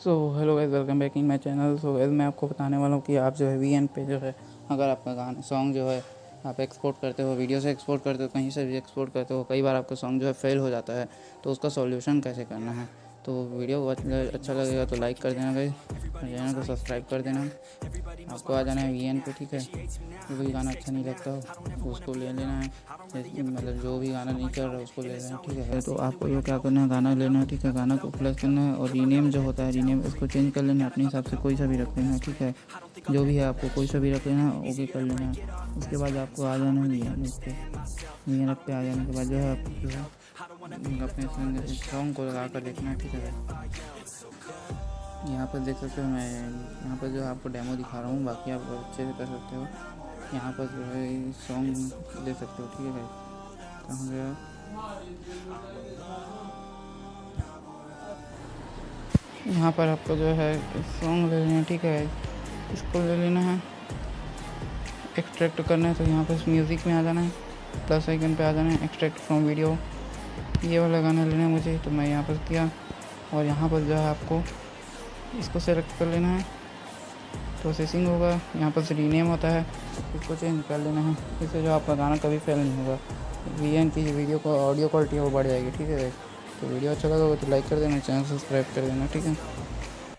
So hello guys, welcome back in my channel. So guys, मैं आपको बताने वाला हूँ कि आप जो है वीएन पे जो है अगर आपका गाना सॉन्ग जो है आप एक्सपोर्ट करते हो, वीडियो से एक्सपोर्ट करते हो, कहीं से भी एक्सपोर्ट करते हो, कई बार आपका सॉन्ग जो है फेल हो जाता है, तो उसका सॉल्यूशन कैसे करना है। तो वीडियो अच्छा लगेगा तो लाइक कर देना गाइस, चैनल को सब्सक्राइब कर देना। आपको आ जाना है वीएन पे, ठीक है। जो भी गाना अच्छा नहीं लगता हो उसको ले लेना है, मतलब जो भी गाना नहीं चल रहा है उसको ले लेना है, ठीक है। तो आपको ये क्या करना है, गाना लेना है, ठीक है। गाना को प्लस करना है और रीनेम जो होता है, रीनेम उसको चेंज कर लेना है अपने हिसाब से, कोई सा भी रख लेना है, ठीक है। जो भी है आपको कोई सा भी रख लेना है, ओके कर लेना है। उसके बाद आपको आ जाना है वीएन पे। वीएन पे आ जाने के बाद जो है आपको जो है अपने सॉन्ग को लगा कर देखना है, ठीक है। यहाँ पर देख सकते हो, मैं यहाँ पर जो है आपको डेमो दिखा रहा हूँ, बाकी आप अच्छे से कर सकते हो। यहाँ पर जो है सॉन्ग ले सकते हो, ठीक है। कहाँ गया, यहाँ पर आपको जो है सॉन्ग ले लेना है, ठीक है। इसको ले लेना है, एक्सट्रैक्ट करना है तो यहाँ पर म्यूज़िक में आ जाना है, प्लस आइकन पे आ जाना है, एक्सट्रैक्ट फ्रॉम वीडियो, ये वाला गाना लेना है मुझे, तो मैं यहाँ पर किया। और यहाँ पर जो है आपको इसको सेलेक्ट कर लेना है, प्रोसेसिंग होगा, यहाँ पर से रीनेम होता है, इसको चेंज कर लेना है। इससे जो आपका गाना कभी फेल नहीं होगा, वीएन की वीडियो को ऑडियो क्वालिटी है वो बढ़ जाएगी, ठीक है। तो वीडियो अच्छा लगा हो तो लाइक कर देना, चैनल सब्सक्राइब कर देना, ठीक है।